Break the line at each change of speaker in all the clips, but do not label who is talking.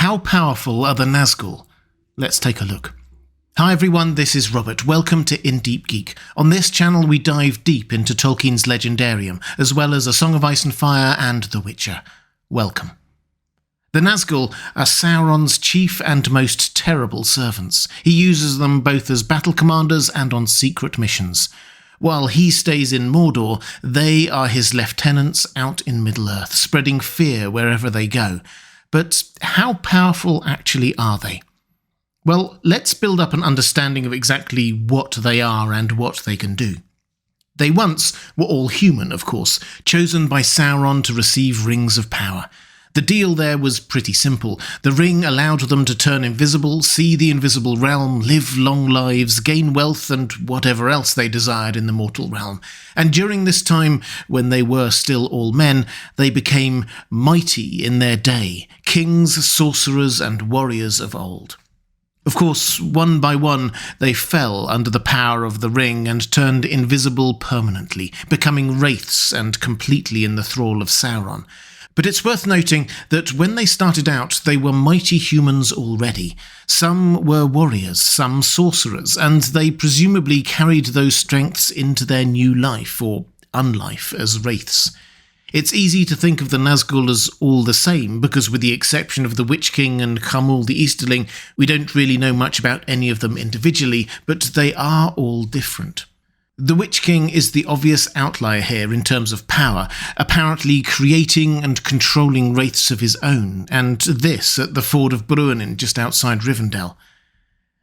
How powerful are the Nazgul? Let's take a look. Hi everyone, this is Robert. Welcome to In Deep Geek. On this channel we dive deep into Tolkien's Legendarium, as well as A Song of Ice and Fire and The Witcher. Welcome. The Nazgul are Sauron's chief and most terrible servants. He uses them both as battle commanders and on secret missions. While he stays in Mordor, they are his lieutenants out in Middle-earth, spreading fear wherever they go. But how powerful actually are they? Well, let's build up an understanding of exactly what they are and what they can do. They once were all human, of course, chosen by Sauron to receive rings of power. The deal there was pretty simple. The ring allowed them to turn invisible, see the invisible realm, live long lives, gain wealth and whatever else they desired in the mortal realm. And during this time, when they were still all men, they became mighty in their day, kings, sorcerers and warriors of old. Of course, one by one, they fell under the power of the ring and turned invisible permanently, becoming wraiths and completely in the thrall of Sauron. But it's worth noting that when they started out, they were mighty humans already. Some were warriors, some sorcerers, and they presumably carried those strengths into their new life, or unlife, as wraiths. It's easy to think of the Nazgul as all the same, because with the exception of the Witch King and Khamul the Easterling, we don't really know much about any of them individually, but they are all different. The Witch King is the obvious outlier here in terms of power, apparently creating and controlling wraiths of his own, and this at the ford of Bruinen just outside Rivendell.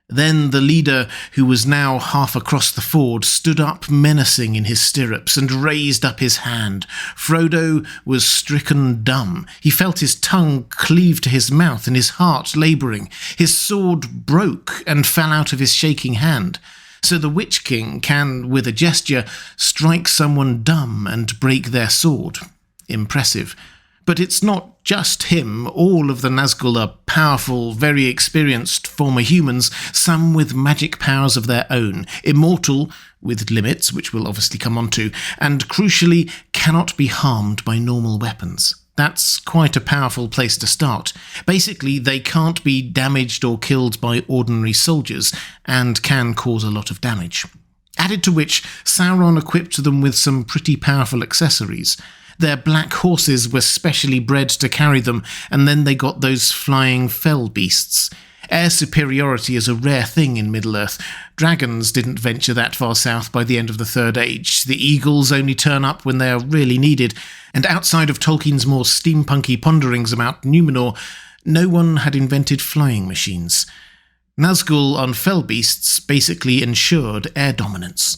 Then the leader, who was now half across the ford, stood up menacing in his stirrups and raised up his hand. Frodo was stricken dumb. He felt his tongue cleave to his mouth and his heart labouring. His sword broke and fell out of his shaking hand. So the Witch King can, with a gesture, strike someone dumb and break their sword. Impressive. But it's not just him. All of the Nazgul are powerful, very experienced former humans, some with magic powers of their own, immortal, with limits, which we'll obviously come on to, and crucially, cannot be harmed by normal weapons. That's quite a powerful place to start. Basically, they can't be damaged or killed by ordinary soldiers, and can cause a lot of damage. Added to which, Sauron equipped them with some pretty powerful accessories. Their black horses were specially bred to carry them, and then they got those flying fell beasts. Air superiority is a rare thing in Middle-earth. Dragons didn't venture that far south by the end of the Third Age. The eagles only turn up when they are really needed, and outside of Tolkien's more steampunky ponderings about Numenor, no one had invented flying machines. Nazgul on fell beasts basically ensured air dominance.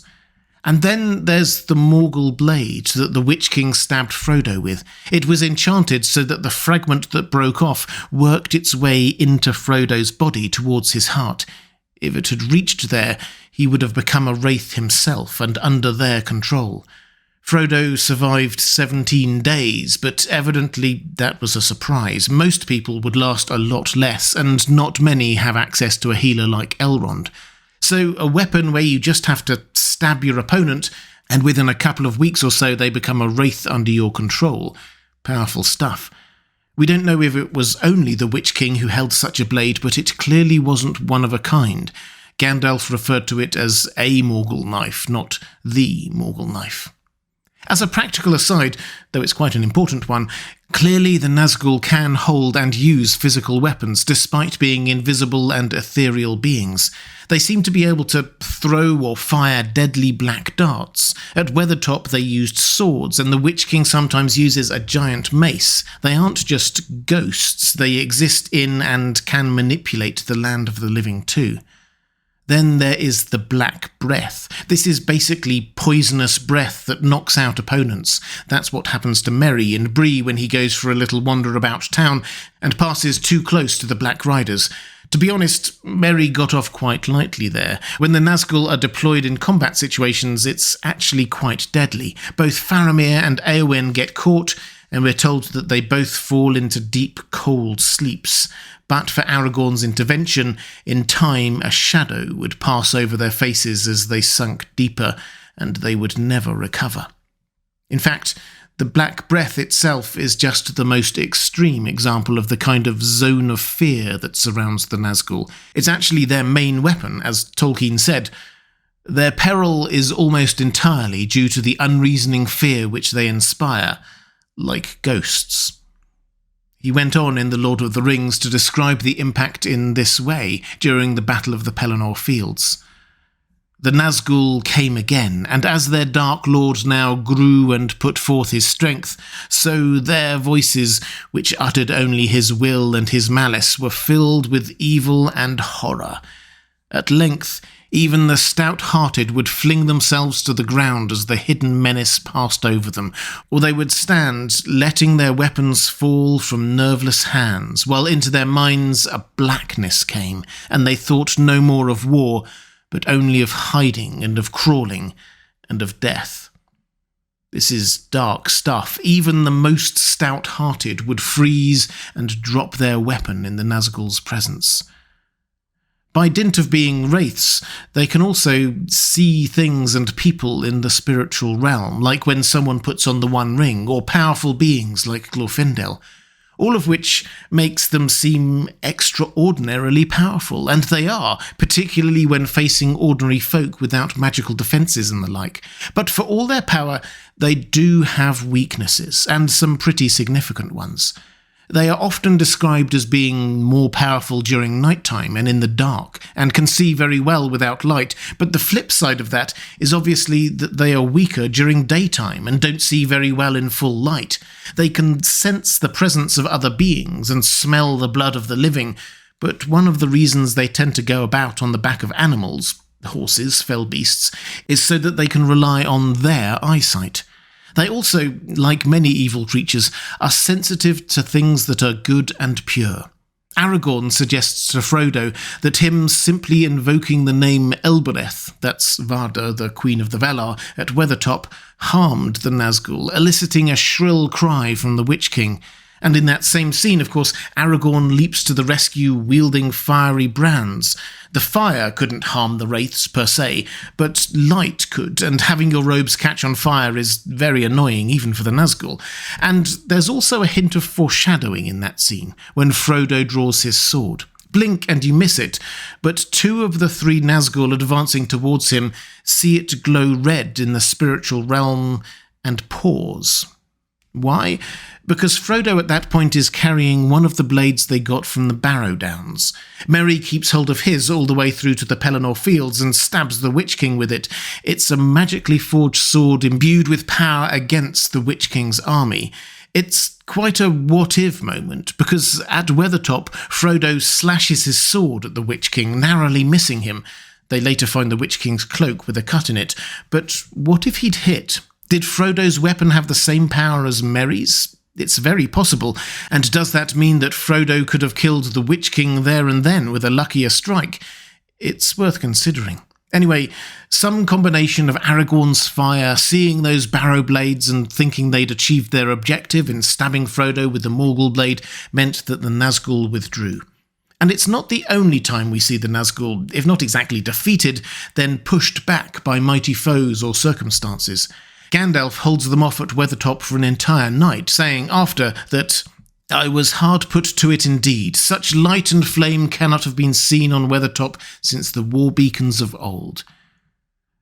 And then there's the Morgul blade that the Witch King stabbed Frodo with. It was enchanted so that the fragment that broke off worked its way into Frodo's body towards his heart. If it had reached there, he would have become a wraith himself and under their control. Frodo survived 17 days, but evidently that was a surprise. Most people would last a lot less, and not many have access to a healer like Elrond. So a weapon where you just have to stab your opponent, and within a couple of weeks or so they become a wraith under your control. Powerful stuff. We don't know if it was only the Witch King who held such a blade, but it clearly wasn't one of a kind. Gandalf referred to it as a Morgul knife, not the Morgul knife. As a practical aside, though it's quite an important one, clearly the Nazgul can hold and use physical weapons despite being invisible and ethereal beings. They seem to be able to throw or fire deadly black darts. At Weathertop they used swords, and the Witch King sometimes uses a giant mace. They aren't just ghosts, they exist in and can manipulate the land of the living too. Then there is the Black Breath. This is basically poisonous breath that knocks out opponents. That's what happens to Merry in Bree when he goes for a little wander about town and passes too close to the Black Riders. To be honest, Merry got off quite lightly there. When the Nazgul are deployed in combat situations, it's actually quite deadly. Both Faramir and Éowyn get caught, and we're told that they both fall into deep, cold sleeps. But for Aragorn's intervention, in time a shadow would pass over their faces as they sunk deeper, and they would never recover. In fact, The Black Breath itself is just the most extreme example of the kind of zone of fear that surrounds the Nazgul. It's actually their main weapon, as Tolkien said. Their peril is almost entirely due to the unreasoning fear which they inspire, like ghosts. He went on in The Lord of the Rings to describe the impact in this way during the Battle of the Pelennor Fields. The Nazgul came again, and as their Dark Lord now grew and put forth his strength, so their voices, which uttered only his will and his malice, were filled with evil and horror. At length, even the stout-hearted would fling themselves to the ground as the hidden menace passed over them, or they would stand, letting their weapons fall from nerveless hands, while into their minds a blackness came, and they thought no more of war, but only of hiding and of crawling and of death. This is dark stuff. Even the most stout-hearted would freeze and drop their weapon in the Nazgul's presence. By dint of being wraiths, they can also see things and people in the spiritual realm, like when someone puts on the One Ring, or powerful beings like Glorfindel, all of which makes them seem extraordinarily powerful, and they are, particularly when facing ordinary folk without magical defences and the like. But for all their power, they do have weaknesses, and some pretty significant ones. They are often described as being more powerful during nighttime and in the dark, and can see very well without light, but the flip side of that is obviously that they are weaker during daytime and don't see very well in full light. They can sense the presence of other beings and smell the blood of the living, but one of the reasons they tend to go about on the back of animals, horses, fell beasts, is so that they can rely on their eyesight. They also, like many evil creatures, are sensitive to things that are good and pure. Aragorn suggests to Frodo that him simply invoking the name Elbereth, that's Varda, the Queen of the Valar, at Weathertop, harmed the Nazgul, eliciting a shrill cry from the Witch King. And in that same scene, of course, Aragorn leaps to the rescue wielding fiery brands. The fire couldn't harm the wraiths per se, but light could, and having your robes catch on fire is very annoying even for the Nazgul. And there's also a hint of foreshadowing in that scene, when Frodo draws his sword. Blink and you miss it, but two of the three Nazgul advancing towards him see it glow red in the spiritual realm and pause. Why? Because Frodo at that point is carrying one of the blades they got from the Barrow Downs. Merry keeps hold of his all the way through to the Pelennor Fields and stabs the Witch King with it. It's a magically forged sword imbued with power against the Witch King's army. It's quite a what-if moment, because at Weathertop, Frodo slashes his sword at the Witch King, narrowly missing him. They later find the Witch King's cloak with a cut in it. But what if he'd hit? Did Frodo's weapon have the same power as Merry's? It's very possible, and does that mean that Frodo could have killed the Witch King there and then with a luckier strike? It's worth considering. Anyway, some combination of Aragorn's fire, seeing those barrow blades and thinking they'd achieved their objective in stabbing Frodo with the Morgul blade meant that the Nazgul withdrew. And it's not the only time we see the Nazgul, if not exactly defeated, then pushed back by mighty foes or circumstances. Gandalf holds them off at Weathertop for an entire night, saying after that, "I was hard put to it indeed. Such light and flame cannot have been seen on Weathertop since the war beacons of old."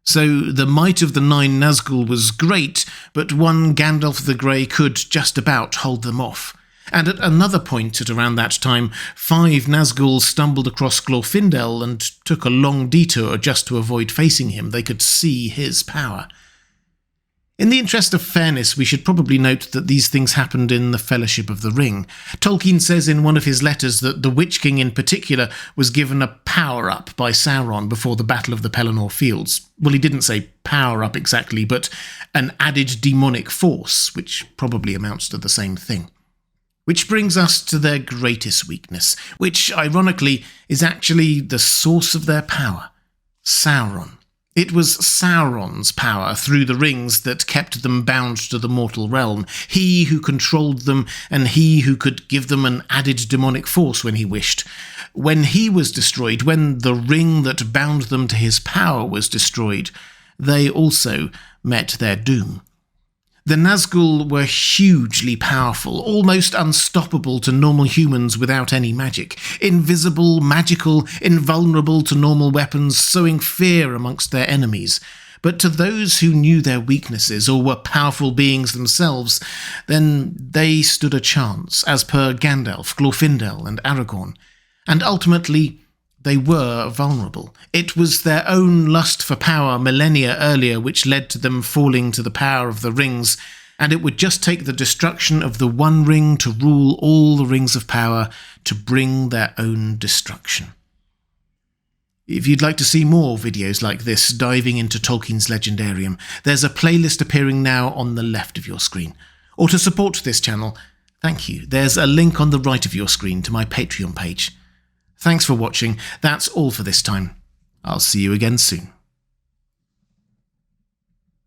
So the might of the 9 Nazgul was great, but one Gandalf the Grey could just about hold them off. And at another point at around that time, 5 Nazgul stumbled across Glorfindel and took a long detour just to avoid facing him. They could see his power. In the interest of fairness, we should probably note that these things happened in the Fellowship of the Ring. Tolkien says in one of his letters that the Witch King in particular was given a power-up by Sauron before the Battle of the Pelennor Fields. Well, he didn't say power-up exactly, but an added demonic force, which probably amounts to the same thing. Which brings us to their greatest weakness, which, ironically, is actually the source of their power: Sauron. It was Sauron's power through the rings that kept them bound to the mortal realm, he who controlled them and he who could give them an added demonic force when he wished. When he was destroyed, when the ring that bound them to his power was destroyed, they also met their doom. The Nazgul were hugely powerful, almost unstoppable to normal humans without any magic. Invisible, magical, invulnerable to normal weapons, sowing fear amongst their enemies. But to those who knew their weaknesses or were powerful beings themselves, then they stood a chance, as per Gandalf, Glorfindel and Aragorn. And ultimately, they were vulnerable. It was their own lust for power millennia earlier which led to them falling to the power of the rings, and it would just take the destruction of the one ring to rule all the rings of power to bring their own destruction. If you'd like to see more videos like this diving into Tolkien's Legendarium, there's a playlist appearing now on the left of your screen. Or to support this channel, thank you, there's a link on the right of your screen to my Patreon page. Thanks for watching. That's all for this time. I'll see you again soon.